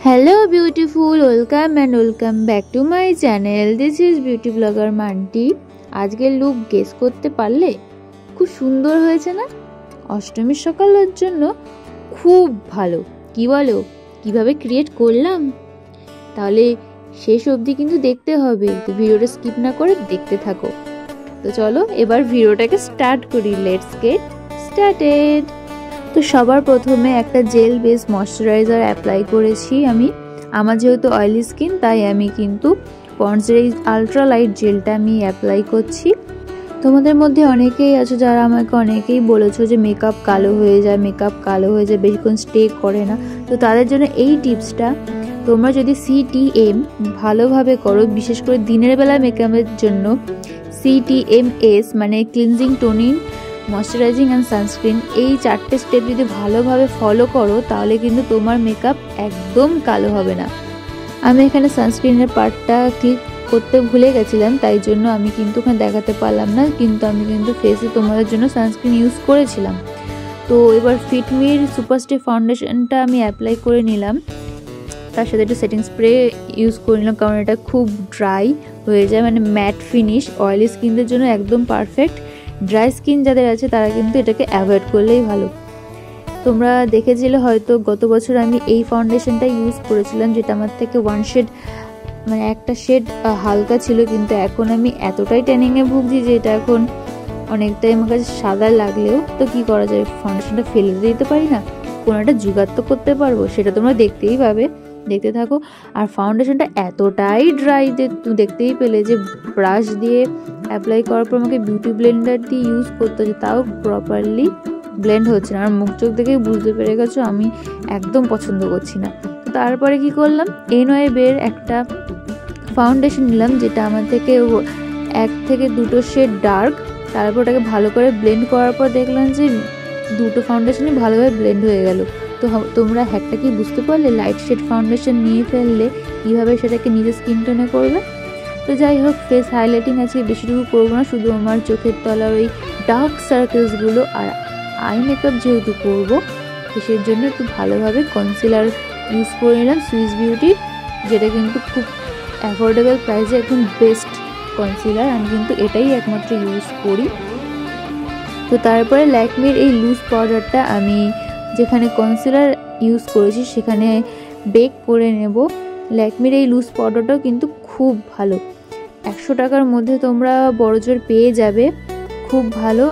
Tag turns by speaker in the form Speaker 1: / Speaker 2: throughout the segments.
Speaker 1: Hello beautiful, welcome back to my channel. This is beauty blogger Manti. আজকের look guess করতে পারলে? খুব সুন্দর হয়েছে না? অষ্টমীর সকালের জন্য খুব ভালো। কি বলো? কিভাবে ক্রিয়েট করলাম? তাহলে শেষ অবধি কিন্তু দেখতে হবে। তো ভিডিওটা স্কিপ না করে দেখতে থাকো। তো চলো এবার ভিডিওটাকে স্টার্ট করি। Let's get started. তো সবার প্রথমে একটা জেল বেস ময়শ্চারাইজার অ্যাপ্লাই করেছি আমি। আমার যেহেতু অয়েলি স্কিন তাই আমি কিন্তু পন্ডসের এই আলট্রা লাইট জেলটা আমি অ্যাপ্লাই করছি। তোমাদের মধ্যে অনেকেই আছে যারা আমাকে অনেকেই বলেছো যে মেকআপ কালো হয়ে যায়, বেশিক্ষণ স্টে করে না। তো তাদের জন্য এই টিপসটা, তোমরা যদি CTM ভালোভাবে করো, বিশেষ করে দিনের বেলা মেকআপের জন্য CTMS মানে cleansing, toning, moisturising and sunscreen, এই 4টে স্টেপ যদি ভালোভাবে ফলো করো তাহলে কিন্তু তোমার মেকআপ একদম কালো হবে না। আমি এখানে সানস্ক্রিনের পার্টটা ক্লিক করতে ভুলে গেছিলাম, তাই জন্য আমি কিন্তু ওখানে দেখাতে পারলাম না, কিন্তু আমি কিন্তু ফেসে তোমাদের জন্য সানস্ক্রিন ইউজ করেছিলাম। তো এবার ফিটমির সুপারস্টে ফাউন্ডেশনটা আমি অ্যাপ্লাই করে নিলাম, তার সাথে একটু সেটিং স্প্রে ইউজ করে নিলাম, কারণ এটা খুব ড্রাই হয়ে যায়, মানে ম্যাট ফিনিশ। অয়েলি স্কিনদের জন্য একদম পারফেক্ট। ড্রাই স্কিন যাদের আছে তারা কিন্তু এটাকে অ্যাভয়েড করলেই ভালো। তোমরা দেখেছিলে হয়তো গত বছর আমি এই ফাউন্ডেশনটা ইউজ করেছিলাম, যেটা আমার থেকে ওয়ান শেড মানে একটা শেড হালকা ছিল, কিন্তু এখন আমি এতটাই ট্যানিংয়ে ভুগছি যে এটা এখন অনেকটাই আমার কাছে সাদা লাগলেও তো কি করা যায়, ফাউন্ডেশনটা ফেলে দিতে পারি না, কোনো একটা জোগাড় তো করতে পারবো, সেটা তোমরা দেখতেই পাবে, দেখতে থাকো। আর ফাউন্ডেশনটা এতটাই ড্রাই দেখতেই পেলে যে ব্রাশ দিয়ে অ্যাপ্লাই করার পর আমাকে বিউটি ব্লেন্ডার দিয়ে ইউজ করতে হচ্ছে, তাও প্রপারলি ব্লেন্ড হচ্ছে না। আর মুখ চোখ দেখেই বুঝতে পেরে গেছো আমি একদম পছন্দ করছি না। তো তারপরে কি করলাম, এনওয়েবের একটা ফাউন্ডেশন নিলাম, যেটা আমার থেকে 1 থেকে 2টো শেড ডার্ক। তারপর ওটাকে ভালো করে ব্লেন্ড করার পর দেখলাম যে 2টো ফাউন্ডেশনই ভালোভাবে ব্লেন্ড হয়ে গেল। তো তোমরা হ্যাকটা কি বুঝতে পারলে? লাইট শেড ফাউন্ডেশন নিয়ে ফেললে কীভাবে সেটাকে নিজের স্কিন টোনে করবে। তো যাই হোক, ফেস হাইলাইটিং আজকে বেশিটুকু করবো না, শুধু আমার চোখের তলার ওই ডার্ক সার্কেলসগুলো আর আই মেকআপ যেহেতু করবো তো সেই জন্য একটু ভালোভাবে কনসিলার ইউজ করে নিলাম সুইস বিউটির, যেটা কিন্তু খুব অ্যাফোর্ডেবল প্রাইসে একদম বেস্ট কনসিলার, আমি কিন্তু এটাই একমাত্র ইউজ করি। তো তারপরে ল্যাকমির এই লুজ পাউডারটা আমি যেখানে কনসিলার ইউজ করেছি সেখানে বেক করে নেব। ল্যাকমির এই লুজ পাউডারটাও কিন্তু খুব ভালো, 100 টাকার মধ্যে তোমরা বড়জোর পেয়ে যাবে, খুব ভালো।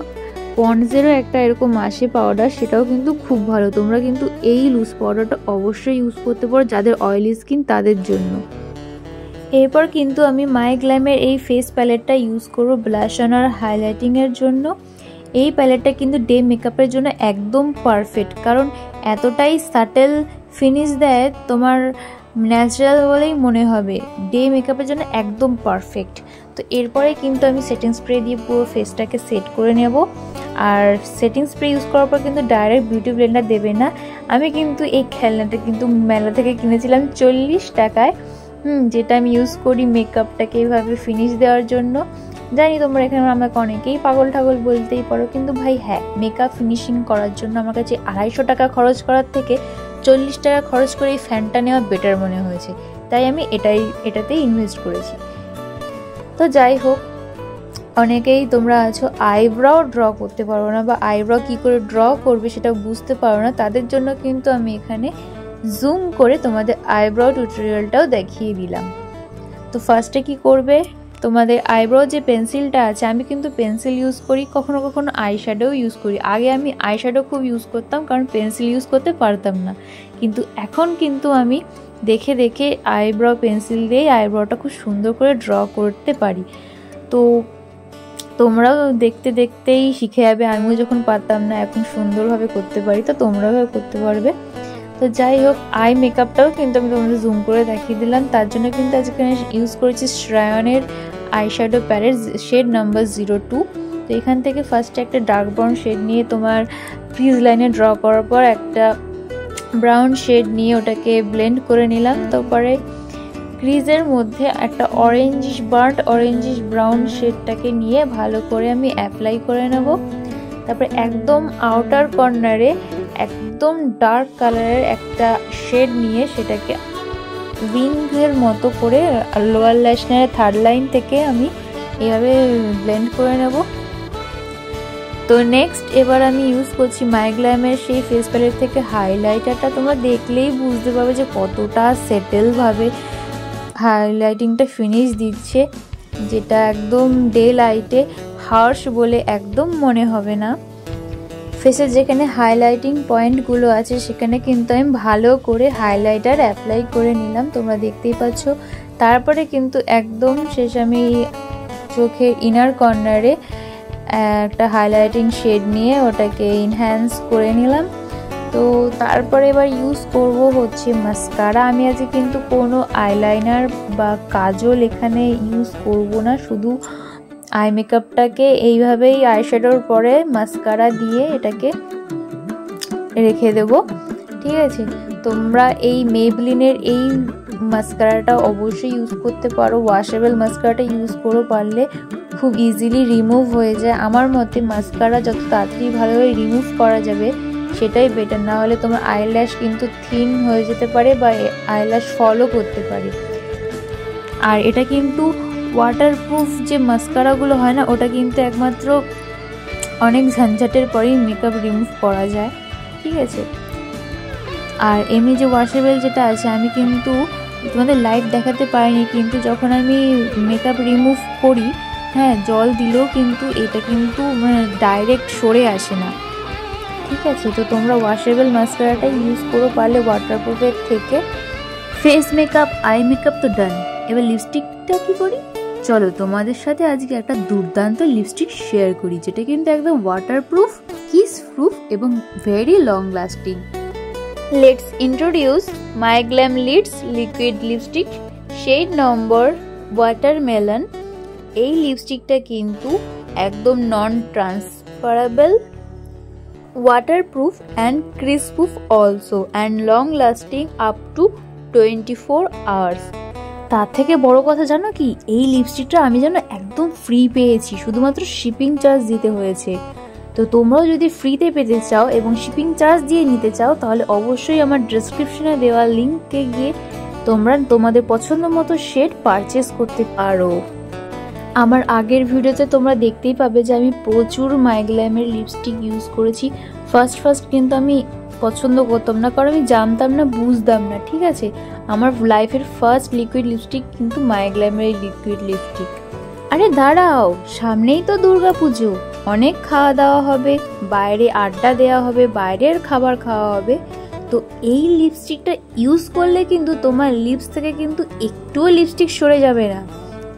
Speaker 1: পন্ডসেরও একটা এরকম আসে পাউডার, সেটাও কিন্তু খুব ভালো। তোমরা কিন্তু এই লুজ পাউডারটা অবশ্যই ইউজ করতে পারো যাদের অয়েলি স্কিন তাদের জন্য। এরপর কিন্তু আমি মাইগ্ল্যামের এই ফেস প্যালেটটা ইউজ করবো ব্লাশ অন আর হাইলাইটিংয়ের জন্য। এই প্যালেটটা কিন্তু ডে মেকআপের জন্য একদম পারফেক্ট, কারণ এতটাই সাটেল ফিনিশ দেয়, তোমার ন্যাচারাল বলেই মনে হবে। ডে মেকআপের জন্য একদম পারফেক্ট। তো এরপরে কিন্তু আমি সেটিং স্প্রে দিয়ে পুরো ফেসটাকে সেট করে নেব। আর সেটিং স্প্রে ইউজ করার পর কিন্তু ডাইরেক্ট বিউটি ব্লেন্ডার দেবে না। আমি কিন্তু এই খেলনাটা কিন্তু মেলা থেকে কিনেছিলাম 40 টাকায়, যেটা আমি ইউজ করি মেকআপটাকে এইভাবে ফিনিশ দেওয়ার জন্য। জানি তোমরা এখানে আমাকে অনেকেই পাগল ঠাগল বলতেই পারো, কিন্তু ভাই হ্যাঁ, মেকআপ ফিনিশিং করার জন্য আমার কাছে 250 টাকা খরচ করার থেকে 40 টাকা খরচ করে এই ফ্যানটা নেওয়া বেটার মনে হয়েছে, তাই আমি এটাতেই ইনভেস্ট করেছি। তো যাই হোক, অনেকেই তোমরা আছো আইব্রাও ড্র করতে পারো না, বা আইব্রাও কী করে ড্র করবে সেটা বুঝতে পারো না, তাদের জন্য কিন্তু আমি এখানে জুম করে তোমাদের আইব্রাও টিউটোরিয়ালটাও দেখিয়ে দিলাম। তো ফার্স্টে কি করবে, তোমাদের আইব্রো যে পেন্সিলটা আছে, আমি কিন্তু পেন্সিল ইউজ করি, কখনো কখনো আইশ্যাডো ইউজ করি। আগে আমি আইশ্যাডো খুব ইউজ করতাম, কারণ পেন্সিল ইউজ করতে পারতাম না, কিন্তু এখন কিন্তু আমি দেখে দেখে আইব্রো পেন্সিল দিয়ে আইব্রোটা খুব সুন্দর করে ড্র করতে পারি। তো তোমরাও দেখতে দেখতেই শিখে যাবে, আমিও যখন পারতাম না এখন সুন্দরভাবে করতে পারি, তো তোমরাও করতে পারবে। তো যাই হোক, আই মেকআপটাও কিন্তু আমি তোমাদের জুম করে দেখিয়ে দিলাম। তার জন্য কিন্তু আজকে ইউজ করেছি শ্রায়নের আইশ্যাডো প্যালেট শেড নাম্বার 02। তো এখান থেকে ফার্স্টে একটা ডার্ক ব্রাউন শেড নিয়ে তোমার ক্রিজ লাইনে ড্র করার পর একটা ব্রাউন শেড নিয়ে ওটাকে ব্লেন্ড করে নিলাম। তারপরে ক্রিজের মধ্যে একটা বার্ন্ট অরেঞ্জিশ ব্রাউন শেডটাকে নিয়ে ভালো করে আমি অ্যাপ্লাই করে নেব। তারপরে একদম আউটার কর্নারে একদম ডার্ক কালারের একটা শেড নিয়ে সেটাকে উইংয়ের মতো করে লোয়ার ল্যাশ লাইনের থার্ড লাইন থেকে আমি এভাবে ব্লেন্ড করে নেব। তো নেক্সট এবার আমি ইউজ করছি মাইগ্ল্যামের সেই ফেস প্যালেট থেকে হাইলাইটারটা। তোমরা দেখলেই বুঝতে পারবে যে কতটা সেটেলভাবে হাইলাইটিংটা ফিনিশ দিচ্ছে, যেটা একদম ডে লাইটে হার্শ বলে একদম মনে হবে না। ফেসের যেখানে হাইলাইটিং পয়েন্টগুলো আছে সেখানে কিন্তু আমি ভালো করে হাইলাইটার অ্যাপ্লাই করে নিলাম, তোমরা দেখতেই পাচ্ছ। তারপরে কিন্তু একদম শেষ আমি চোখের ইনার কর্নারে একটা হাইলাইটিং শেড নিয়ে ওটাকে ইনহ্যান্স করে নিলাম। তো তারপরে এবার ইউজ করব হচ্ছে মাস্কারা। আমি আজকে কিন্তু কোনো আইলাইনার বা কাজল এখানে ইউজ করব না, শুধু আই মেকআপটাকে এইভাবেই আইশ্যাডোর পরে মাস্কারা দিয়ে এটাকে রেখে দেব, ঠিক আছে। তোমরা এই মেবলিনের এই মাস্কারাটা অবশ্যই ইউজ করতে পারো, ওয়াশেবল মাস্কারাটা ইউজ করো, পারলে খুব ইজিলি রিমুভ হয়ে যায়। আমার মতে মাস্কারা যত তাড়াতাড়ি ভালোভাবে রিমুভ করা যাবে সেটাই বেটার, না হলে তোমার আইল্যাশ কিন্তু থিন হয়ে যেতে পারে বা আইল্যাশ ফলও করতে পারে। আর এটা কিন্তু ওয়াটারপ্রুফ যে মাস্কারাগুলো হয় না, ওটা কিন্তু একমাত্র অনেক ঝঞ্ঝাটের পরেই মেকআপ রিমুভ করা যায়, ঠিক আছে। আর এমনি যে ওয়াশেবল যেটা আছে, আমি কিন্তু তোমাদের লাইভ দেখাতে পারিনি, কিন্তু যখন আমি মেকআপ রিমুভ করি, হ্যাঁ, জল দিলেও কিন্তু এটা কিন্তু ডাইরেক্ট সরে আসে না, ঠিক আছে। তো তোমরা ওয়াশেবল মাস্কারাটা ইউজ করো পারলে ওয়াটারপ্রুফের থেকে। ফেস মেকআপ, আই মেকআপ তো ডান, এবার লিপস্টিকটা কি করি চলো তোমাদের সাথে আজকে একটা দুর্দান্ত লিপস্টিক শেয়ার করি, যেটা কিন্তু একদম ওয়াটারপ্রুফ, কিস প্রুফ এবং very long lasting. Let's introduce MyGlamm Lit's liquid lipstick shade number watermelon. এই লিপস্টিকটা কিন্তু একদম non transferable, waterproof and creaseproof also, and long lasting up to 24 hours. তার থেকে বড় কথা জানো কি, এই লিপস্টিকটা আমি যেন একদম ফ্রি পেয়েছি, শুধুমাত্র শিপিং চার্জ দিতে হয়েছে। তো তোমরাও যদি ফ্রিতে পেতে চাও এবং শিপিং চার্জ দিয়ে নিতে চাও, তাহলে অবশ্যই আমার ডেসক্রিপশনে দেওয়া লিঙ্কে গিয়ে তোমরা তোমাদের পছন্দ মতো শেড পারচেস করতে পারো। আমার আগের ভিডিওতে তোমরা দেখতেই পাবে যে আমি প্রচুর মাইগ্ল্যামের লিপস্টিক ইউজ করেছি। ফার্স্ট কিন্তু আমি পছন্দ করতাম না, কারণ আমি জানতাম না, বুঝতাম না, ঠিক আছে। আমার লাইফের ফার্স্ট লিকুইড লিপস্টিক কিন্তু মাইগ্ল্যামের লিকুইড লিপস্টিক। আরে দাঁড়াও, সামনেই তো দুর্গা পুজো, অনেক খাওয়া দাওয়া হবে, বাইরে আড্ডা দেওয়া হবে, বাইরের খাবার খাওয়া হবে। তো এই লিপস্টিকটা ইউজ করলে কিন্তু তোমার লিপস থেকে কিন্তু একটুও লিপস্টিক সরে যাবে না।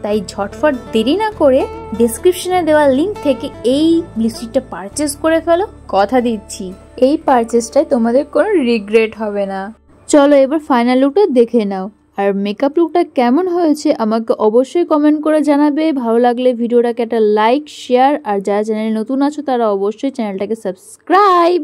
Speaker 1: তাই ঝটফট দেরি না করে ডেসক্রিপশনে দেওয়া লিঙ্ক থেকে এই লিপস্টিকটা পারচেস করে ফেলো, কথা দিচ্ছি এই পারচেসটায় তোমাদের কোনো রিগ্রেট হবে না। চলো এবার ফাইনাল লুকটা দেখে নাও, আর মেকআপ লুকটা কেমন হয়েছে আমাকে অবশ্যই কমেন্ট করে জানাবে। ভালো লাগলে ভিডিওটাকে একটা লাইক, শেয়ার, আর যারা চ্যানেলে নতুন আছো তারা অবশ্যই চ্যানেলটাকে সাবস্ক্রাইব।